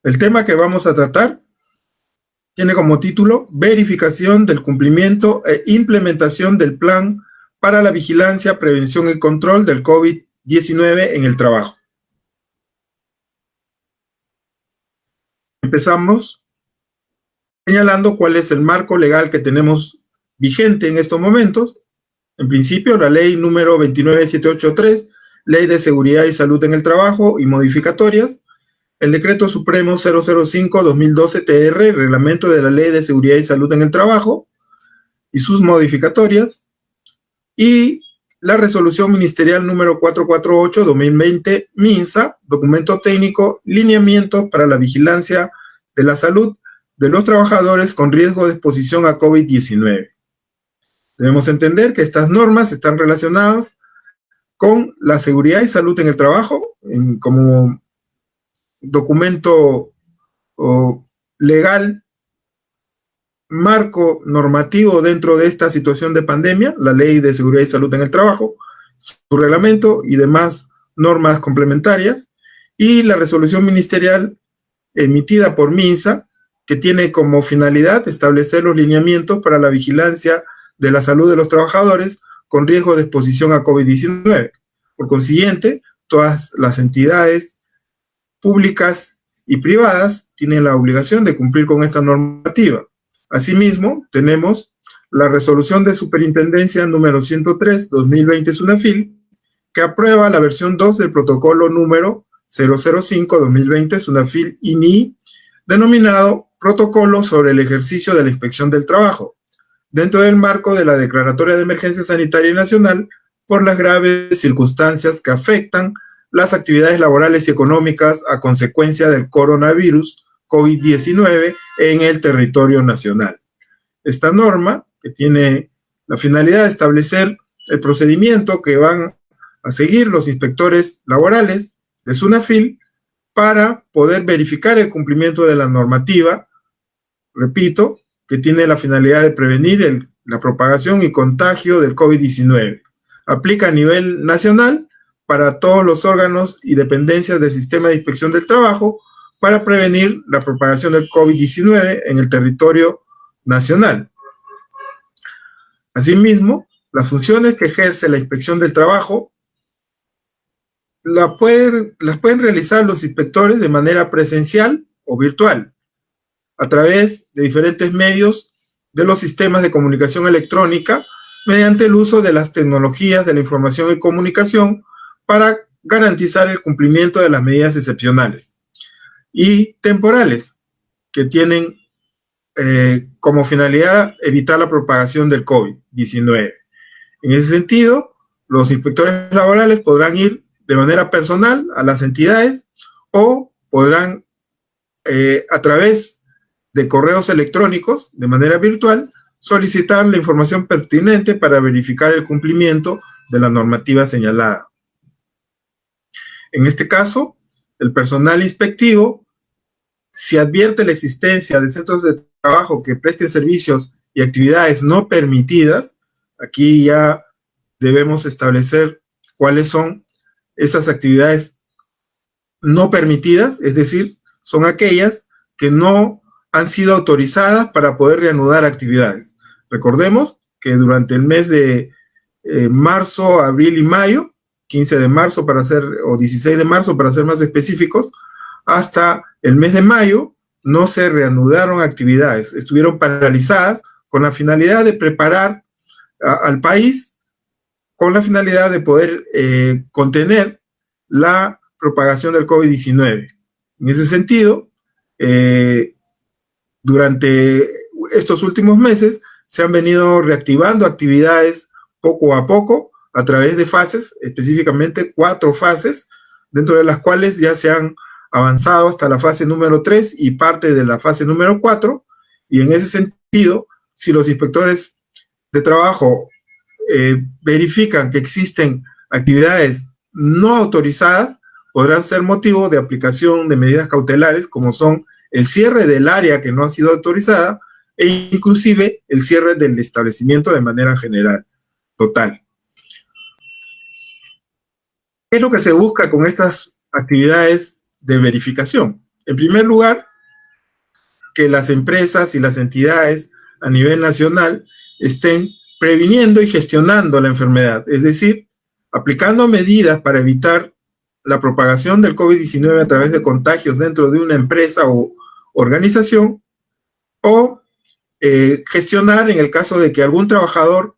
El tema que vamos a tratar tiene como título Verificación del cumplimiento e implementación del plan para la vigilancia, prevención y control del COVID-19 en el trabajo. Empezamos señalando cuál es el marco legal que tenemos vigente en estos momentos. En principio, la ley número 29783, Ley de Seguridad y Salud en el Trabajo y modificatorias, el Decreto Supremo 005-2012-TR, Reglamento de la Ley de Seguridad y Salud en el Trabajo y sus modificatorias, y la Resolución Ministerial número 448-2020, MINSA, Documento Técnico, Lineamientos para la Vigilancia de la Salud de los Trabajadores con riesgo de exposición a COVID-19. Debemos entender que estas normas están relacionadas con la seguridad y salud en el trabajo, como documento legal, marco normativo dentro de esta situación de pandemia, la Ley de Seguridad y Salud en el Trabajo, su reglamento y demás normas complementarias, y la resolución ministerial emitida por MINSA, que tiene como finalidad establecer los lineamientos para la vigilancia de la salud de los trabajadores con riesgo de exposición a COVID-19. Por consiguiente, todas las entidades públicas y privadas tienen la obligación de cumplir con esta normativa. Asimismo, tenemos la resolución de superintendencia número 103-2020 SUNAFIL, que aprueba la versión 2 del protocolo número 005-2020 SUNAFIL-INI, denominado Protocolo sobre el ejercicio de la inspección del trabajo, dentro del marco de la Declaratoria de Emergencia Sanitaria Nacional por las graves circunstancias que afectan las actividades laborales y económicas a consecuencia del coronavirus COVID-19 en el territorio nacional. Esta norma, que tiene la finalidad de establecer el procedimiento que van a seguir los inspectores laborales de SUNAFIL para poder verificar el cumplimiento de la normativa, repito, que tiene la finalidad de prevenir la propagación y contagio del COVID-19. Aplica a nivel nacional para todos los órganos y dependencias del sistema de inspección del trabajo para prevenir la propagación del COVID-19 en el territorio nacional. Asimismo, las funciones que ejerce la inspección del trabajo las pueden realizar los inspectores de manera presencial o virtual, a través de diferentes medios de los sistemas de comunicación electrónica, mediante el uso de las tecnologías de la información y comunicación para garantizar el cumplimiento de las medidas excepcionales y temporales que tienen como finalidad evitar la propagación del COVID-19. En ese sentido, los inspectores laborales podrán ir de manera personal a las entidades o podrán a través de correos electrónicos, de manera virtual, solicitar la información pertinente para verificar el cumplimiento de la normativa señalada. En este caso, el personal inspectivo, si advierte la existencia de centros de trabajo que presten servicios y actividades no permitidas, aquí ya debemos establecer cuáles son esas actividades no permitidas, es decir, son aquellas que no han sido autorizadas para poder reanudar actividades. Recordemos que durante el mes de marzo, abril y mayo, 15 de marzo para ser, o 16 de marzo para ser más específicos, hasta el mes de mayo no se reanudaron actividades, estuvieron paralizadas con la finalidad de preparar al país, con la finalidad de poder contener la propagación del COVID-19. En ese sentido, durante estos últimos meses se han venido reactivando actividades poco a poco a través de fases, específicamente 4 fases, dentro de las cuales ya se han avanzado hasta la fase número 3 y parte de la fase número 4, y en ese sentido, si los inspectores de trabajo verifican que existen actividades no autorizadas, podrán ser motivo de aplicación de medidas cautelares, como son el cierre del área que no ha sido autorizada e inclusive el cierre del establecimiento de manera general, total. ¿Qué es lo que se busca con estas actividades de verificación? En primer lugar, que las empresas y las entidades a nivel nacional estén previniendo y gestionando la enfermedad, es decir, aplicando medidas para evitar la propagación del COVID-19 a través de contagios dentro de una empresa o organización, o gestionar en el caso de que algún trabajador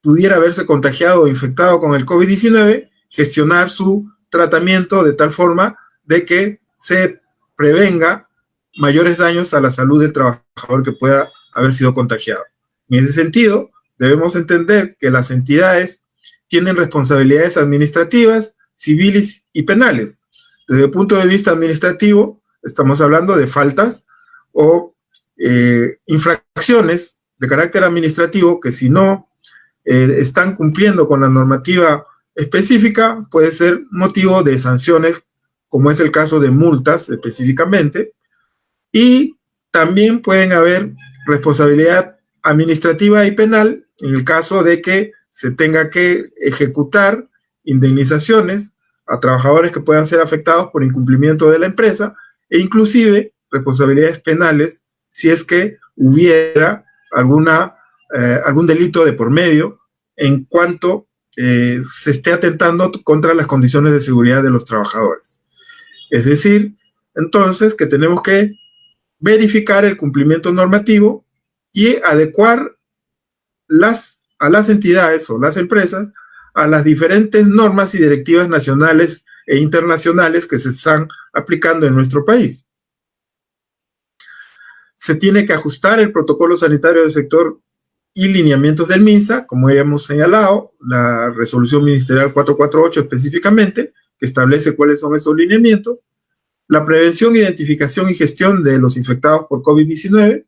pudiera haberse contagiado o infectado con el COVID-19, gestionar su tratamiento de tal forma de que se prevenga mayores daños a la salud del trabajador que pueda haber sido contagiado. En ese sentido, debemos entender que las entidades tienen responsabilidades administrativas, civiles y penales. Desde el punto de vista administrativo, estamos hablando de faltas o infracciones de carácter administrativo que si no están cumpliendo con la normativa específica, puede ser motivo de sanciones, como es el caso de multas específicamente, y también pueden haber responsabilidad administrativa y penal en el caso de que se tenga que ejecutar indemnizaciones a trabajadores que puedan ser afectados por incumplimiento de la empresa e inclusive responsabilidades penales si es que hubiera algún delito de por medio en cuanto se esté atentando contra las condiciones de seguridad de los trabajadores. Es decir, entonces, que tenemos que verificar el cumplimiento normativo y adecuar a las entidades o las empresas a las diferentes normas y directivas nacionales e internacionales que se están aplicando en nuestro país. Se tiene que ajustar el protocolo sanitario del sector y lineamientos del MINSA, como ya hemos señalado, la resolución ministerial 448 específicamente, que establece cuáles son esos lineamientos, la prevención, identificación y gestión de los infectados por COVID-19,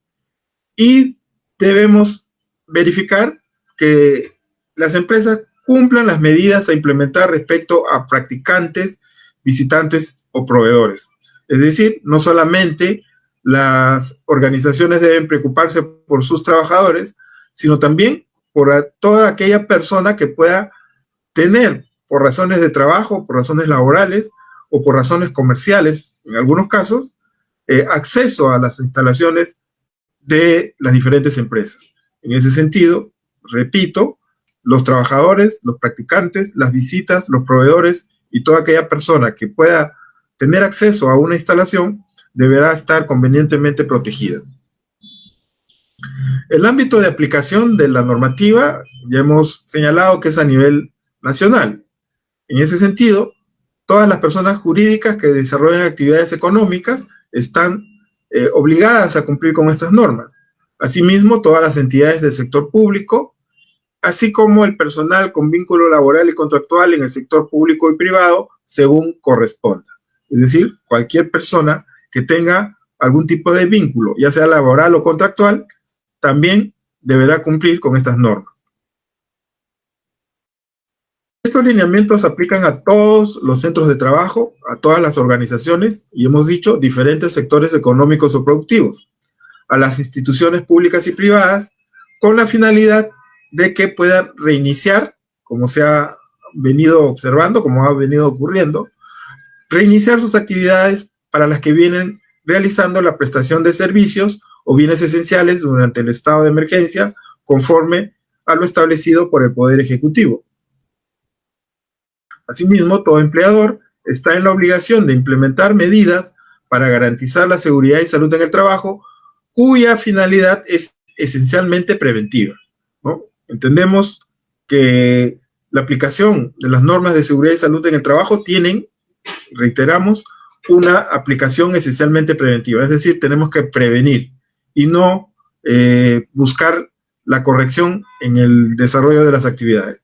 y debemos verificar que las empresas cumplan las medidas a implementar respecto a practicantes, visitantes o proveedores. Es decir, no solamente las organizaciones deben preocuparse por sus trabajadores, sino también por toda aquella persona que pueda tener, por razones de trabajo, por razones laborales o por razones comerciales, en algunos casos, acceso a las instalaciones de las diferentes empresas. En ese sentido, repito, los trabajadores, los practicantes, las visitas, los proveedores y toda aquella persona que pueda tener acceso a una instalación deberá estar convenientemente protegida. El ámbito de aplicación de la normativa ya hemos señalado que es a nivel nacional. En ese sentido, todas las personas jurídicas que desarrollan actividades económicas están obligadas a cumplir con estas normas. Asimismo, todas las entidades del sector público, así como el personal con vínculo laboral y contractual en el sector público y privado, según corresponda. Es decir, cualquier persona que tenga algún tipo de vínculo, ya sea laboral o contractual, también deberá cumplir con estas normas. Estos lineamientos aplican a todos los centros de trabajo, a todas las organizaciones y, hemos dicho, diferentes sectores económicos o productivos, a las instituciones públicas y privadas, con la finalidad de que puedan reiniciar, como se ha venido observando, como ha venido ocurriendo, reiniciar sus actividades para las que vienen realizando la prestación de servicios o bienes esenciales durante el estado de emergencia, conforme a lo establecido por el Poder Ejecutivo. Asimismo, todo empleador está en la obligación de implementar medidas para garantizar la seguridad y salud en el trabajo, cuya finalidad es esencialmente preventiva, ¿no? Entendemos que la aplicación de las normas de seguridad y salud en el trabajo tienen, reiteramos, una aplicación esencialmente preventiva, es decir, tenemos que prevenir y no buscar la corrección en el desarrollo de las actividades.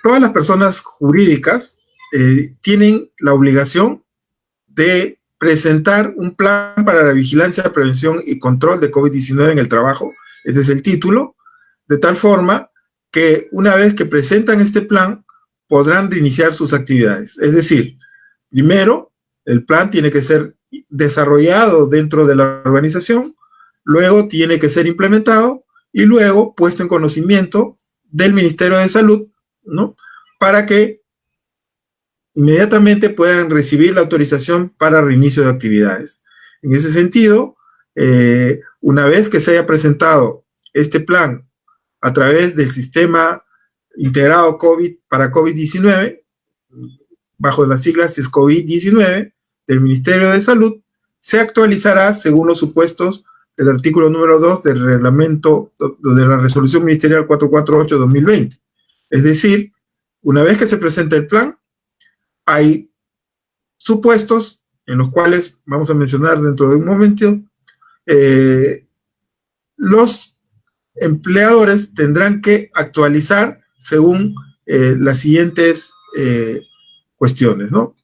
todas las personas jurídicas tienen la obligación de presentar un plan para la vigilancia, prevención y control de COVID-19 en el trabajo. Ese es el título, de tal forma que una vez que presentan este plan, podrán reiniciar sus actividades. Es decir, primero, el plan tiene que ser desarrollado dentro de la organización, luego tiene que ser implementado y luego puesto en conocimiento del Ministerio de Salud, ¿no? Para que inmediatamente puedan recibir la autorización para reinicio de actividades. En ese sentido, una vez que se haya presentado este plan a través del sistema integrado COVID para COVID-19, bajo las siglas COVID-19, del Ministerio de Salud, se actualizará según los supuestos del artículo número 2 del reglamento de la resolución ministerial 448-2020. Es decir, una vez que se presenta el plan, hay supuestos en los cuales vamos a mencionar dentro de un momento, los empleadores tendrán que actualizar según las siguientes cuestiones, ¿no?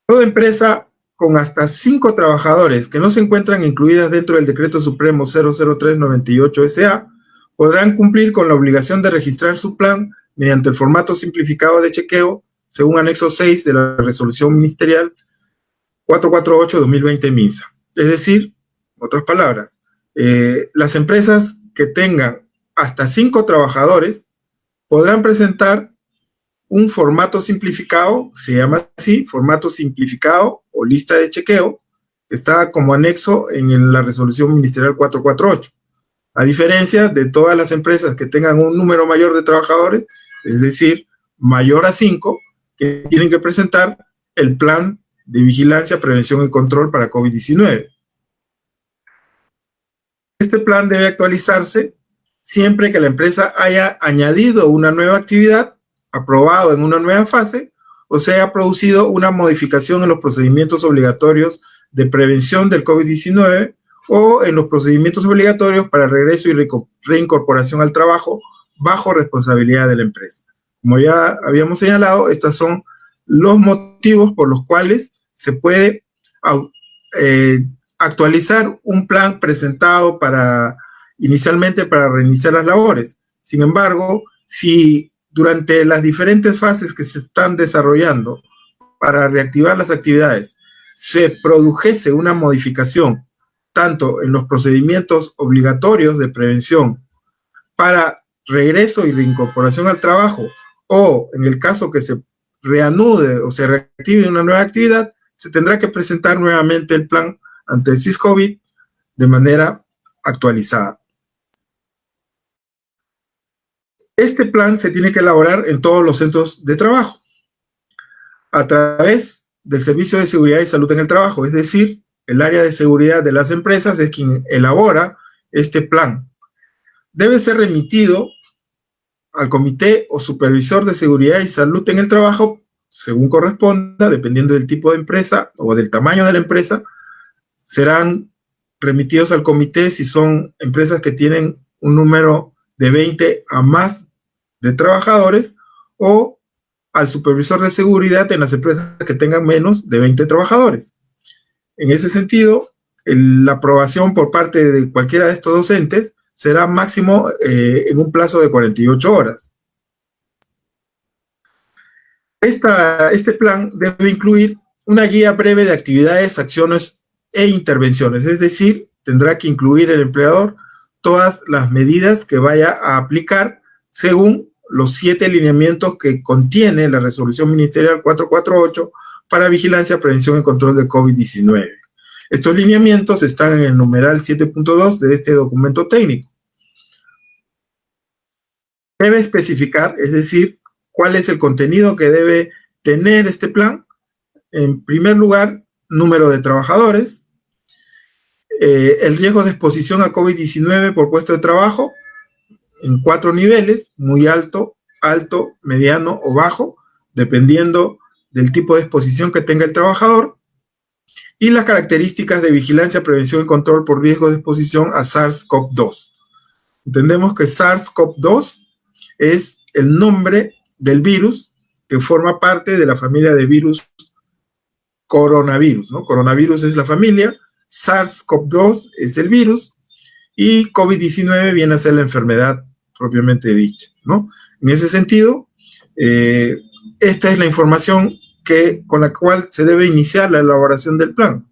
Toda empresa con hasta 5 trabajadores que no se encuentran incluidas dentro del Decreto Supremo 00398-SA podrán cumplir con la obligación de registrar su plan mediante el formato simplificado de chequeo según anexo 6 de la resolución ministerial 448-2020 MINSA. Es decir, en otras palabras, las empresas que tengan hasta 5 trabajadores podrán presentar un formato simplificado, se llama así, formato simplificado o lista de chequeo, que está como anexo en la resolución ministerial 448. A diferencia de todas las empresas que tengan un número mayor de trabajadores, es decir, mayor a 5, que tienen que presentar el plan de vigilancia, prevención y control para COVID-19. Este plan debe actualizarse siempre que la empresa haya añadido una nueva actividad, aprobado en una nueva fase, o se haya producido una modificación en los procedimientos obligatorios de prevención del COVID-19 o en los procedimientos obligatorios para regreso y reincorporación al trabajo bajo responsabilidad de la empresa. Como ya habíamos señalado, estos son los motivos por los cuales se puede actualizar un plan presentado inicialmente para reiniciar las labores. Sin embargo, si durante las diferentes fases que se están desarrollando para reactivar las actividades se produjese una modificación tanto en los procedimientos obligatorios de prevención para regreso y reincorporación al trabajo, o en el caso que se reanude o se reactive una nueva actividad, se tendrá que presentar nuevamente el plan ante el SYSCOVID de manera actualizada. Este plan se tiene que elaborar en todos los centros de trabajo a través del Servicio de Seguridad y Salud en el Trabajo, es decir, el área de seguridad de las empresas es quien elabora este plan. Debe ser remitido al Comité o Supervisor de Seguridad y Salud en el Trabajo, según corresponda, dependiendo del tipo de empresa o del tamaño de la empresa. Serán remitidos al comité si son empresas que tienen un número de 20 a más de trabajadores, o al supervisor de seguridad en las empresas que tengan menos de 20 trabajadores. En ese sentido, la aprobación por parte de cualquiera de estos dos entes será máximo en un plazo de 48 horas. Este plan debe incluir una guía breve de actividades, acciones e intervenciones, es decir, tendrá que incluir el empleador todas las medidas que vaya a aplicar según los 7 lineamientos que contiene la resolución ministerial 448 para vigilancia, prevención y control del COVID-19. Estos lineamientos están en el numeral 7.2 de este documento técnico. Debe especificar, es decir, cuál es el contenido que debe tener este plan. En primer lugar, número de trabajadores, el riesgo de exposición a COVID-19 por puesto de trabajo en 4 niveles, muy alto, alto, mediano o bajo, dependiendo del tipo de exposición que tenga el trabajador, y las características de vigilancia, prevención y control por riesgo de exposición a SARS-CoV-2. Entendemos que SARS-CoV-2 es el nombre del virus que forma parte de la familia de virus coronavirus, ¿no? Coronavirus es la familia, SARS-CoV-2 es el virus y COVID-19 viene a ser la enfermedad propiamente dicha, ¿no? En ese sentido, esta es la información con la cual se debe iniciar la elaboración del plan.